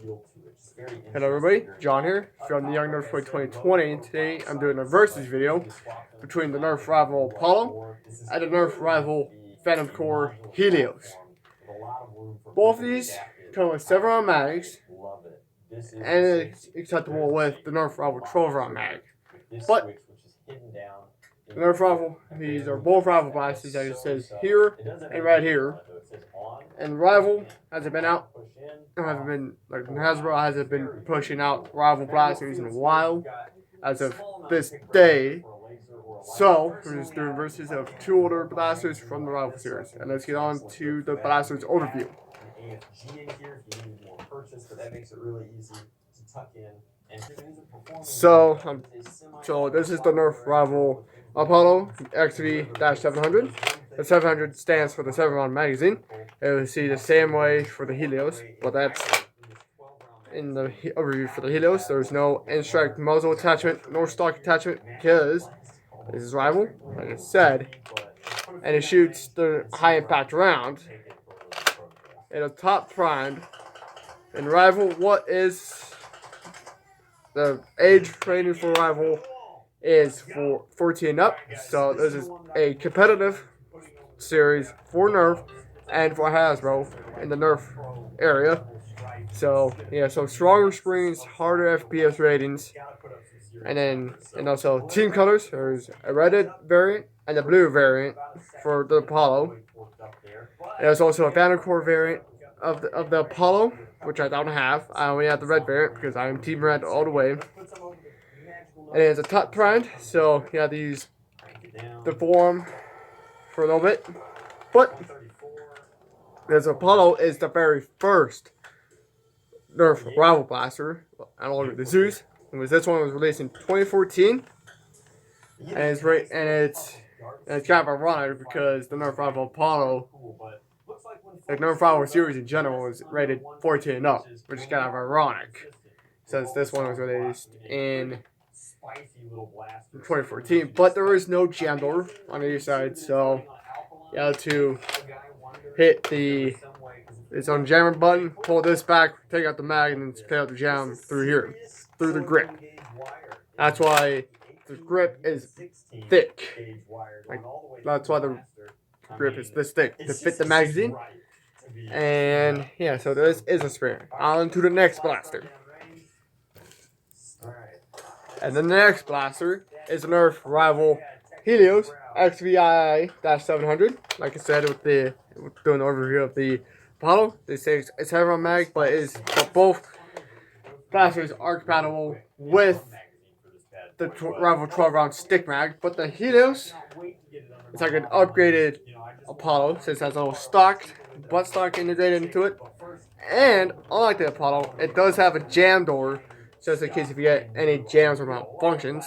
Hello everybody, John here from the Young Nerf Toy 2020, and today I'm doing a versus video between the Nerf rival Apollo and the Nerf rival Phantom Core Helios. Both of these come with 7-round mags, and it's acceptable with the Nerf rival 12-round mag. But the Nerf rival, these are both rival blasters, as it says here and right here. And rival hasn't been out. Hasn't been like Hasbro hasn't been pushing out rival blasters in a while, as of this day. So we're just doing versus of 2 older blasters from the rival series, and let's get on to the blasters overview. So this is the Nerf rival Apollo XV-700. The 700 stands for the 7-round magazine. You'll see the same way for the Helios, but that's in the overview for the Helios. There's no in-strike muzzle attachment nor stock attachment because this is rival, like I said, and it shoots the high impact round. It is top primed. And rival, what is the age rating for rival is for 14 and up. So this is a competitive series for Nerf and for Hasbro in the Nerf area. So yeah, so stronger springs, harder FPS ratings, and also team colors. There's a red variant and a blue variant for the Apollo. There's also a Phantom Core variant of the Apollo, which I don't have. I only have the red variant because I'm Team Red all the way. And it's a top primed, so you have to use the forearm for a little bit. But this Apollo is the very first Nerf rival blaster, along with the Zeus. This one was released in 2014, and it's kind of ironic because the Nerf rival Apollo, the Nerf rival series in general, is rated 14 and up, which is kind of ironic since this one was released in 2014. But there is no jam door on either side, so you have to hit its own jammer button, pull this back, take out the mag, and then take out the jam through here, through the grip. That's why the grip is thick. That's why the grip is this thick, to fit the magazine. And yeah, so this is a spare. On to the next blaster. And the next blaster is the Nerf rival Helios XVII-700. Like I said, we're doing an overview of the Apollo. They say it's 7-round mag, but both blasters are compatible with the rival 12-round stick mag. But the Helios, it's like an upgraded Apollo, since it has a little butt stock integrated into it. And unlike the Apollo, it does have a jam door, just in case if you get any jams or malfunctions.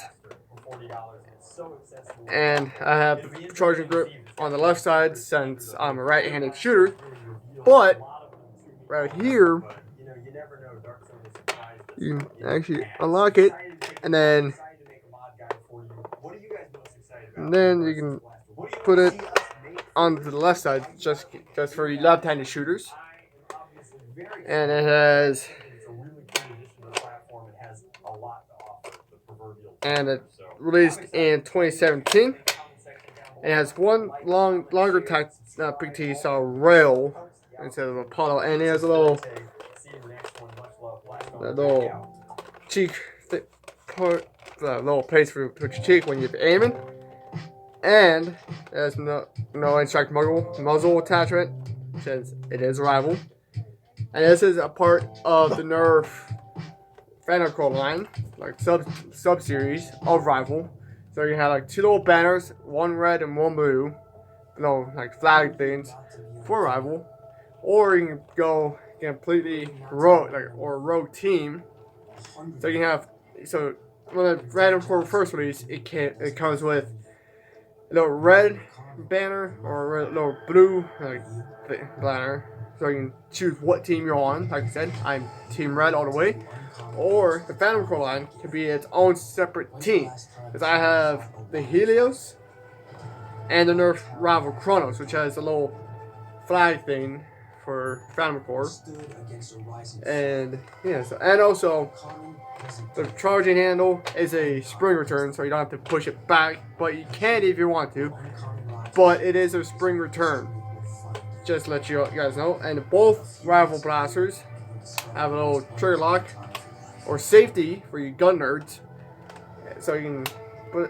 And I have the charging grip on the left side since I'm a right-handed shooter. But right here, you actually unlock it, and then you can put it onto the left side, just for you left-handed shooters. And it has, and it released in 2017. It has one longer type PT style rail instead of Apollo, and it has a little cheek part, little place for your cheek when you're aiming. And there's no in-strike muzzle attachment, since it is a rival. And this is a part of the Nerf Phantom Core line, like sub series of rival. So you have like 2 little banners, one red and one blue, like flag things for rival, or you can go completely rogue team. So you can have, so when the Phantom Core first release, it comes with a little red banner or a little blue banner. So you can choose what team you're on. Like I said, I'm Team Red all the way. Or the Phantom Core line can be its own separate team. Because I have the Helios and the Nerf rival Chronos, which has a little flag thing for Phantom Core. And yeah, and also the charging handle is a spring return, so you don't have to push it back, but you can if you want to. But it is a spring return. Just to let you guys know. And both rival blasters have a little trigger lock or safety for you gun nerds, so you can put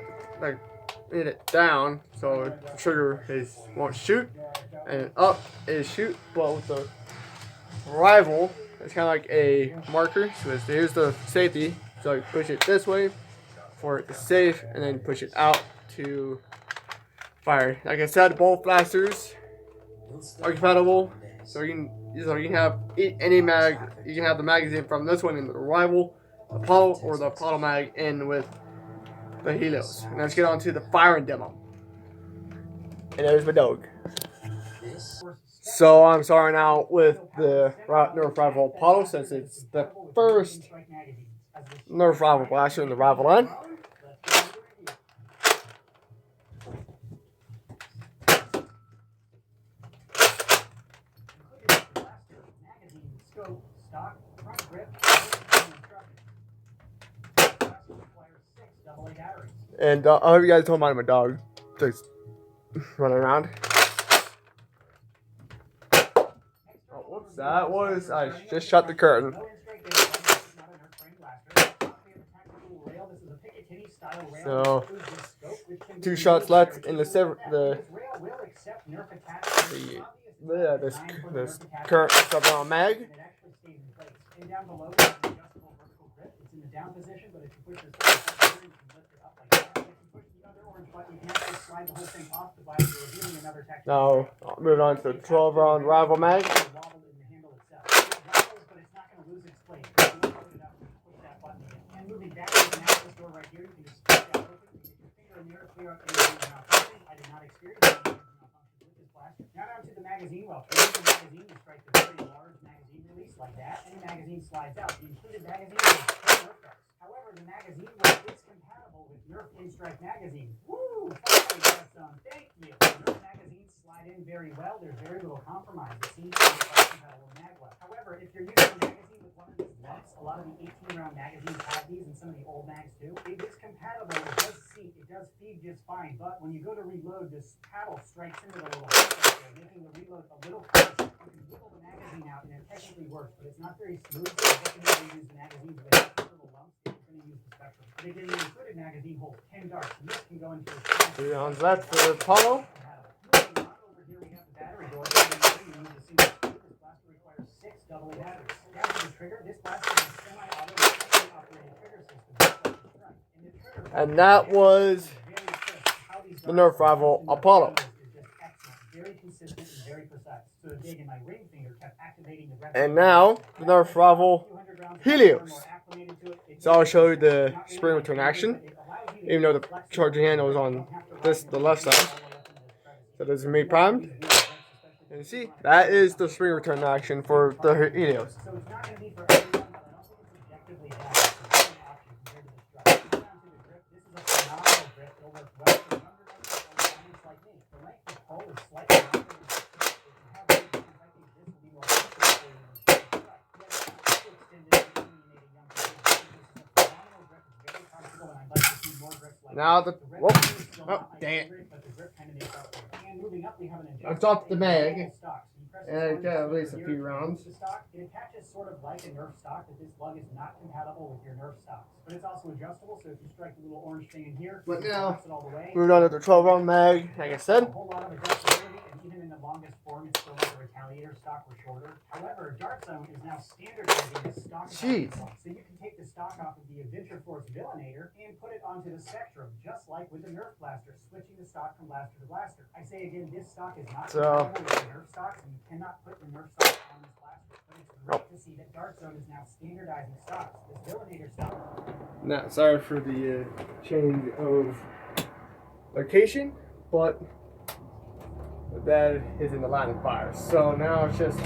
it down so the trigger won't shoot, and up is shoot. But with the rival, it's kind of like a marker. So here's the safety. So you push it this way for it to safe, and then push it out to fire. Like I said, both blasters are compatible, so you can have any mag. You can have the magazine from this one in the rival Apollo, or the Apollo mag in with the Helios. And let's get on to the firing demo. And there's my dog. So I'm starting out with the Nerf rival Apollo, since it's the first Nerf rival blaster in the rival line. And I hope you guys don't mind my dog just running around. Oh, whoops, that was, I just shut the curtain. 2 shots left in this current sub-round mag. And down below, it's an adjustable vertical grip. It's in the down position, but if you push this forward, you can lift it up like that. If you push the other orange button, you can actually slide the whole thing off the blaster, revealing another technique. Now, moving on to the 12-round rival mag. It wobbles in the handle itself. It wobbles, but it's not going to lose its place. You can put it up and push that button again. And moving back to the access door right here, you can just push that open. You get your finger in there, clear up any malfunction. I did not experience any malfunction with this blaster. Now down to the magazine well. For the magazine, you strike the very large magazine release like that. Any magazine slides out. The included magazine is Nerf darts. However, the magazine is compatible with Nerf In-Strike magazine. Woo! Finally got some. Thank you. Nerf magazines slide in very well. There's very little compromise. It seems to be quite compatible with mag well. However, if you're using a magazine with one of these lumps, a lot of the 18-round magazines have these, and some of the old mags too. It is compatible. It does seat. It does feed just fine. But when you go to reload, this paddle strikes into the little hole right there, making the reload a little closer. You can wiggle the magazine out, and it technically works, but it's not very smooth. So you have to use the magazines with little lumps if you're going to use the Spectrum. But again, the included magazine holds 10 darts, and this can go into a 3 rounds left for Apollo. Moving on over here, we have the battery door. You need to see this. This blaster requires 6 AA batteries. Down to the trigger, this blaster is a semi-auto operating trigger system. And that was the Nerf rival Apollo. Very consistent and very precise. So the dig in my ring finger kept activating the rest. And now the Nerf rival Helios. So I'll show you the spring return action, even though the charging handle is on the left side. So this is me primed. And you see, that is the spring return action for the Helios. So it's not going to be for everyone, but I don't think it's objectively bad. It's a good option compared to the strap. Down to the grip. This is a phenomenal grip. It'll work well for younger guys like me. The length of pull is slightly longer than the strap. If you have big hands, I think this will be more comfortable for you than the strap. Yet it's not too extended for a young kid. This is a phenomenal grip. It's very comfortable, and I'd like to see more grips like Now this. whoop, oh dang it. But the grip kind of makes up for it. And moving up, we have an I dropped the mag. stock. So you press And it got at least a few rounds. the stock. It attaches sort of like a Nerf stock, but this lug is not compatible with your Nerf stocks. But it's also adjustable, so if you strike the little orange thing in here, But you can now, press it all the way. moving on to the 12-round mag, like I A said. whole lot of adjustability, and even in the longest form, it's still like a Retaliator stock or shorter. However, Dart Zone is now standardizing the stock. Jeez. So you can take the stock off of the Adventure Force Villainator and put it onto the Spectrum, just like with the Nerf blaster, switching the stock from blaster to blaster. I say again, this stock is not compatible with the Nerf stocks, and you cannot put the Nerf stock on this blaster. But it's great to see that Dart Zone is now standardizing stocks. This Villainator stock. Now, sorry for the change of location, but that is in the line of fire. So now it's just